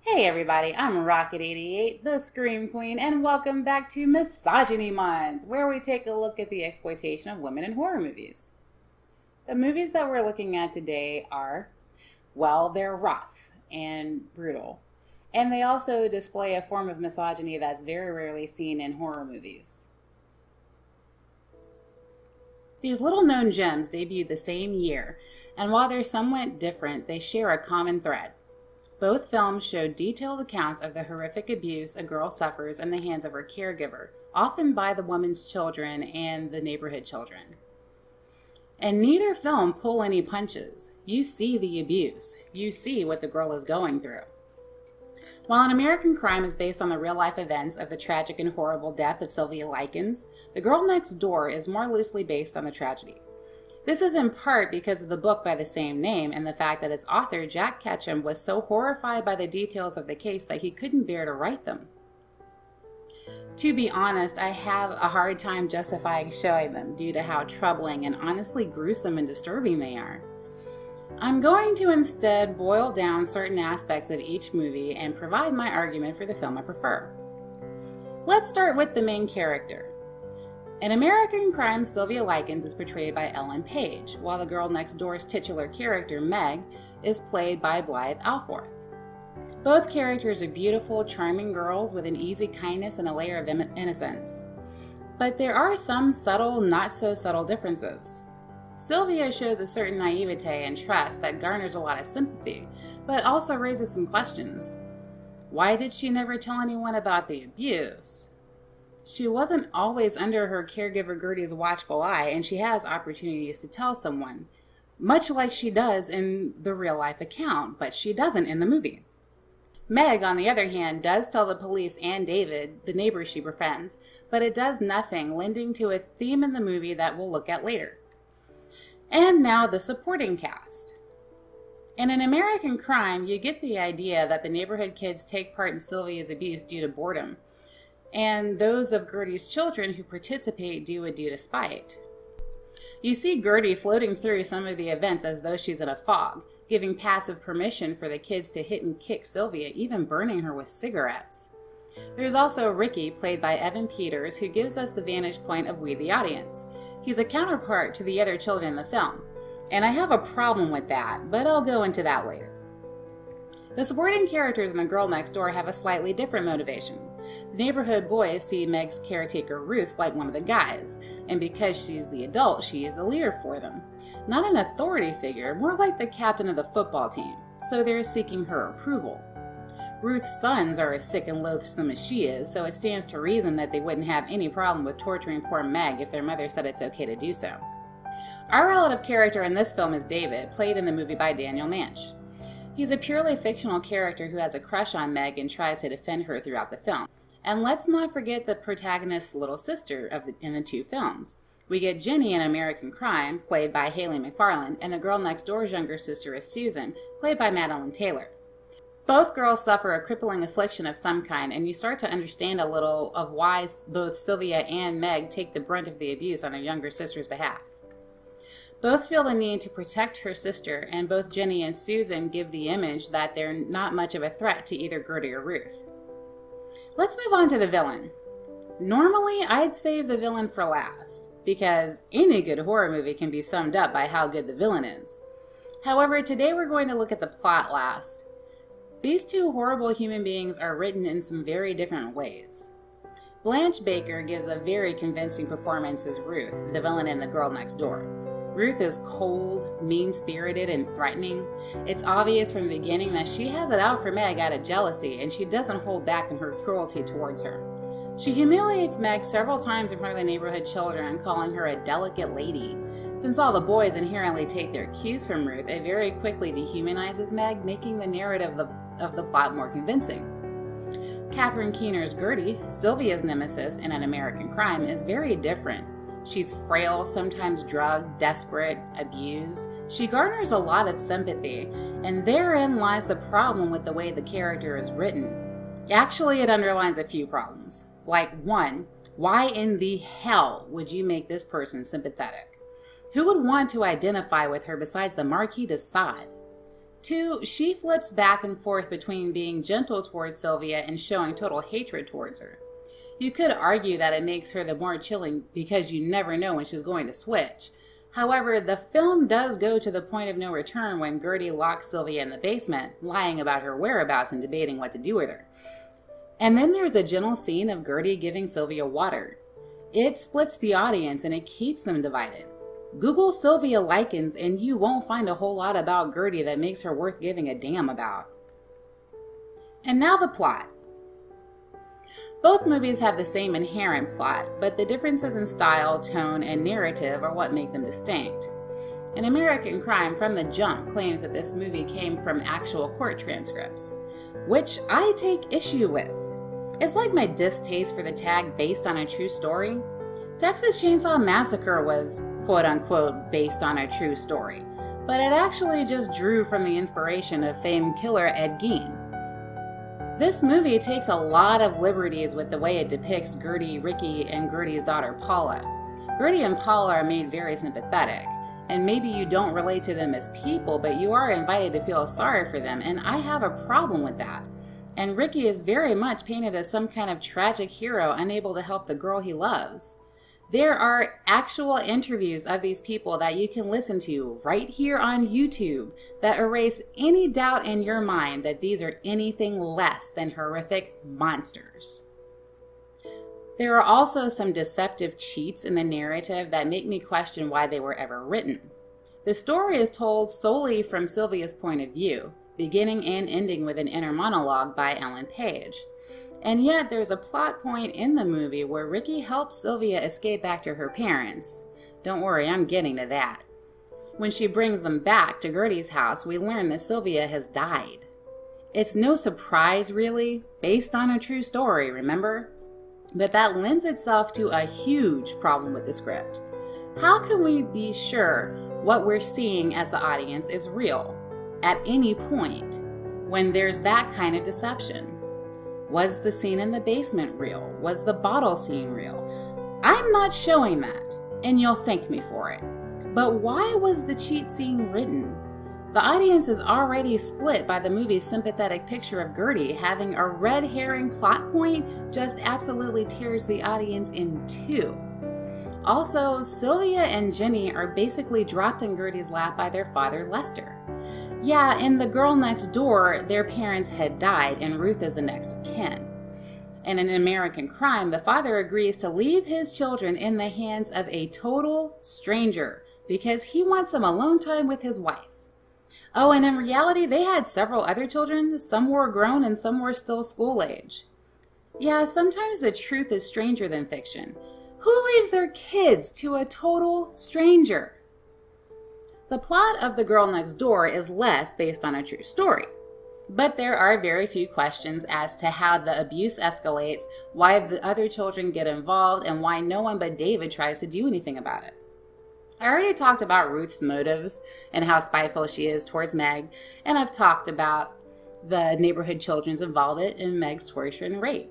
Hey everybody, I'm Rokkit88, the Scream Queen, and welcome back to Misogyny Month, where we take a look at the exploitation of women in horror movies. The movies that we're looking at today are, well, they're rough and brutal, and they also display a form of misogyny that's very rarely seen in horror movies. These little known gems debuted the same year, and while they're somewhat different, they share a common thread. Both films show detailed accounts of the horrific abuse a girl suffers in the hands of her caregiver, often by the woman's children and the neighborhood children. And neither film pull any punches. You see the abuse. You see what the girl is going through. While An American Crime is based on the real-life events of the tragic and horrible death of Sylvia Likens, The Girl Next Door is more loosely based on the tragedy. This is in part because of the book by the same name and the fact that its author, Jack Ketchum, was so horrified by the details of the case that he couldn't bear to write them. To be honest, I have a hard time justifying showing them due to how troubling and honestly gruesome and disturbing they are. I'm going to instead boil down certain aspects of each movie and provide my argument for the film I prefer. Let's start with the main character. In American Crime, Sylvia Likens is portrayed by Ellen Page, while the girl next door's titular character, Meg, is played by Blythe Alforth. Both characters are beautiful, charming girls with an easy kindness and a layer of innocence. But there are some subtle, not-so-subtle differences. Sylvia shows a certain naivete and trust that garners a lot of sympathy, but also raises some questions. Why did she never tell anyone about the abuse? She wasn't always under her caregiver Gertie's watchful eye, and she has opportunities to tell someone, much like she does in the real-life account, but she doesn't in the movie. Meg, on the other hand, does tell the police and David, the neighbor she befriends, but it does nothing, lending to a theme in the movie that we'll look at later. And now the supporting cast. In An American Crime, you get the idea that the neighborhood kids take part in Sylvia's abuse due to boredom, and those of Gertie's children who participate do it due to spite. You see Gertie floating through some of the events as though she's in a fog, giving passive permission for the kids to hit and kick Sylvia, even burning her with cigarettes. There's also Ricky, played by Evan Peters, who gives us the vantage point of we the audience. He's a counterpart to the other children in the film, and I have a problem with that, but I'll go into that later. The supporting characters in The Girl Next Door have a slightly different motivation. The neighborhood boys see Meg's caretaker Ruth like one of the guys, and because she's the adult, she is a leader for them. Not an authority figure, more like the captain of the football team, so they're seeking her approval. Ruth's sons are as sick and loathsome as she is, so it stands to reason that they wouldn't have any problem with torturing poor Meg if their mother said it's okay to do so. Our relative character in this film is David, played in the movie by Daniel Manch. He's a purely fictional character who has a crush on Meg and tries to defend her throughout the film. And let's not forget the protagonist's little sister in the two films. We get Jenny in American Crime, played by Haley McFarland, and the girl next door's younger sister is Susan, played by Madeline Taylor. Both girls suffer a crippling affliction of some kind, and you start to understand a little of why both Sylvia and Meg take the brunt of the abuse on their younger sister's behalf. Both feel the need to protect her sister, and both Jenny and Susan give the image that they're not much of a threat to either Gertie or Ruth. Let's move on to the villain. Normally, I'd save the villain for last, because any good horror movie can be summed up by how good the villain is. However, today we're going to look at the plot last. These two horrible human beings are written in some very different ways. Blanche Baker gives a very convincing performance as Ruth, the villain in The Girl Next Door. Ruth is cold, mean-spirited, and threatening. It's obvious from the beginning that she has it out for Meg out of jealousy, and she doesn't hold back in her cruelty towards her. She humiliates Meg several times in front of the neighborhood children, calling her a delicate lady. Since all the boys inherently take their cues from Ruth, it very quickly dehumanizes Meg, making the narrative of the plot more convincing. Catherine Keener's Gertie, Sylvia's nemesis in An American Crime, is very different. She's frail, sometimes drugged, desperate, abused. She garners a lot of sympathy, and therein lies the problem with the way the character is written. Actually, it underlines a few problems. Like, 1, why in the hell would you make this person sympathetic? Who would want to identify with her besides the Marquis de Sade? 2, she flips back and forth between being gentle towards Sylvia and showing total hatred towards her. You could argue that it makes her the more chilling because you never know when she's going to switch. However, the film does go to the point of no return when Gertie locks Sylvia in the basement, lying about her whereabouts and debating what to do with her. And then there's a gentle scene of Gertie giving Sylvia water. It splits the audience and it keeps them divided. Google Sylvia Likens and you won't find a whole lot about Gertie that makes her worth giving a damn about. And now the plot. Both movies have the same inherent plot, but the differences in style, tone, and narrative are what make them distinct. An American Crime from the jump claims that this movie came from actual court transcripts, which I take issue with. It's like my distaste for the tag based on a true story. Texas Chainsaw Massacre was quote-unquote based on a true story, but it actually just drew from the inspiration of famed killer Ed Gein. This movie takes a lot of liberties with the way it depicts Gertie, Ricky, and Gertie's daughter Paula. Gertie and Paula are made very sympathetic, and maybe you don't relate to them as people, but you are invited to feel sorry for them, and I have a problem with that. And Ricky is very much painted as some kind of tragic hero unable to help the girl he loves. There are actual interviews of these people that you can listen to right here on YouTube that erase any doubt in your mind that these are anything less than horrific monsters. There are also some deceptive cheats in the narrative that make me question why they were ever written. The story is told solely from Sylvia's point of view, beginning and ending with an inner monologue by Ellen Page. And yet there's a plot point in the movie where Ricky helps Sylvia escape back to her parents. Don't worry, I'm getting to that. When she brings them back to Gertie's house, we learn that Sylvia has died. It's no surprise, really, based on a true story, remember? But that lends itself to a huge problem with the script. How can we be sure what we're seeing as the audience is real at any point when there's that kind of deception? Was the scene in the basement real? Was the bottle scene real? I'm not showing that, and you'll thank me for it. But why was the cheat scene written? The audience is already split by the movie's sympathetic picture of Gertie. Having a red herring plot point just absolutely tears the audience in two. Also, Sylvia and Jenny are basically dropped in Gertie's lap by their father, Lester. Yeah, in The Girl Next Door, their parents had died and Ruth is the next of kin. In An American Crime, the father agrees to leave his children in the hands of a total stranger because he wants some alone time with his wife. Oh, and in reality, they had several other children. Some were grown and some were still school age. Yeah, sometimes the truth is stranger than fiction. Who leaves their kids to a total stranger? The plot of The Girl Next Door is less based on a true story, but there are very few questions as to how the abuse escalates, why the other children get involved, and why no one but David tries to do anything about it. I already talked about Ruth's motives and how spiteful she is towards Meg, and I've talked about the neighborhood children's involvement in Meg's torture and rape.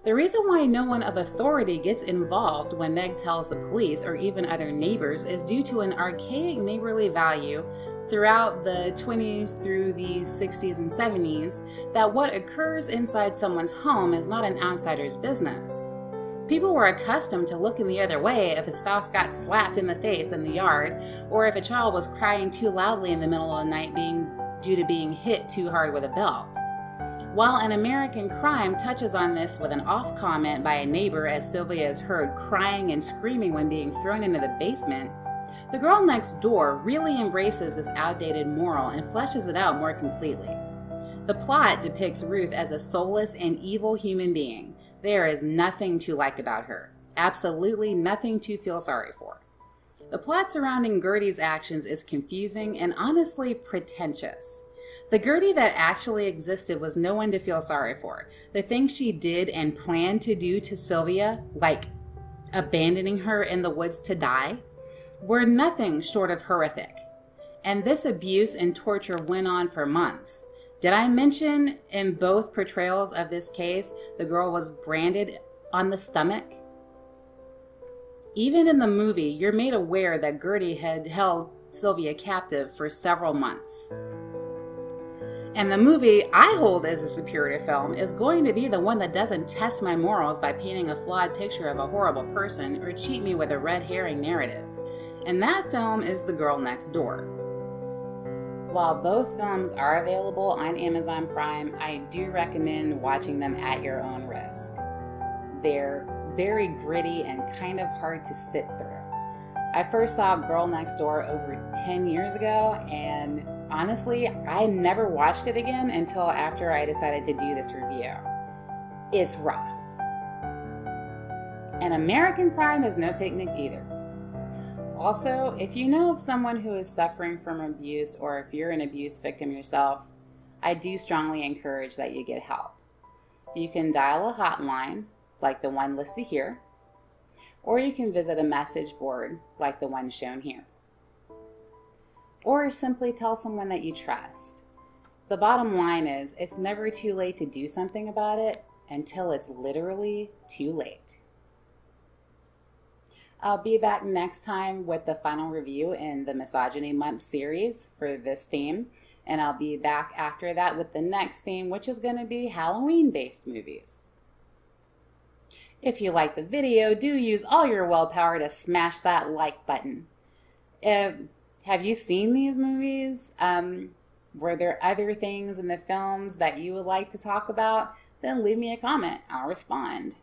The reason why no one of authority gets involved when Meg tells the police or even other neighbors is due to an archaic neighborly value throughout the 20s through the 60s and 70s that what occurs inside someone's home is not an outsider's business. People were accustomed to looking the other way if a spouse got slapped in the face in the yard, or if a child was crying too loudly in the middle of the night due to being hit too hard with a belt. While An American Crime touches on this with an off comment by a neighbor as Sylvia is heard crying and screaming when being thrown into the basement, The Girl Next Door really embraces this outdated moral and fleshes it out more completely. The plot depicts Ruth as a soulless and evil human being. There is nothing to like about her. Absolutely nothing to feel sorry for. The plot surrounding Gertie's actions is confusing and honestly pretentious. The Gertie that actually existed was no one to feel sorry for. The things she did and planned to do to Sylvia, like abandoning her in the woods to die, were nothing short of horrific. And this abuse and torture went on for months. Did I mention in both portrayals of this case, the girl was branded on the stomach? Even in the movie, you're made aware that Gertie had held Sylvia captive for several months. And the movie I hold as a superior film is going to be the one that doesn't test my morals by painting a flawed picture of a horrible person or cheat me with a red herring narrative. And that film is The Girl Next Door. While both films are available on Amazon Prime, I do recommend watching them at your own risk. They're very gritty and kind of hard to sit through. I first saw Girl Next Door over 10 years ago, and honestly, I never watched it again until after I decided to do this review. It's rough. And American crime is no picnic either. Also, if you know of someone who is suffering from abuse, or if you're an abuse victim yourself, I do strongly encourage that you get help. You can dial a hotline, like the one listed here, or you can visit a message board like the one shown here. Or simply tell someone that you trust. The bottom line is, it's never too late to do something about it until it's literally too late. I'll be back next time with the final review in the Misogyny Month series for this theme, and I'll be back after that with the next theme, which is going to be Halloween-based movies. If you like the video, do use all your willpower to smash that like button. Have you seen these movies? Were there other things in the films that you would like to talk about? Then leave me a comment. I'll respond.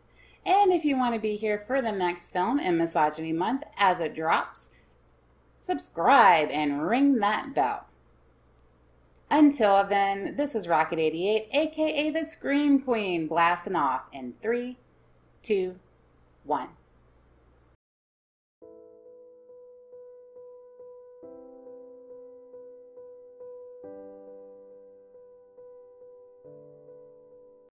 And if you want to be here for the next film in Misogyny Month as it drops, subscribe and ring that bell. Until then, this is Rokkit88, aka the Scream Queen, blasting off in 3, 2, 1.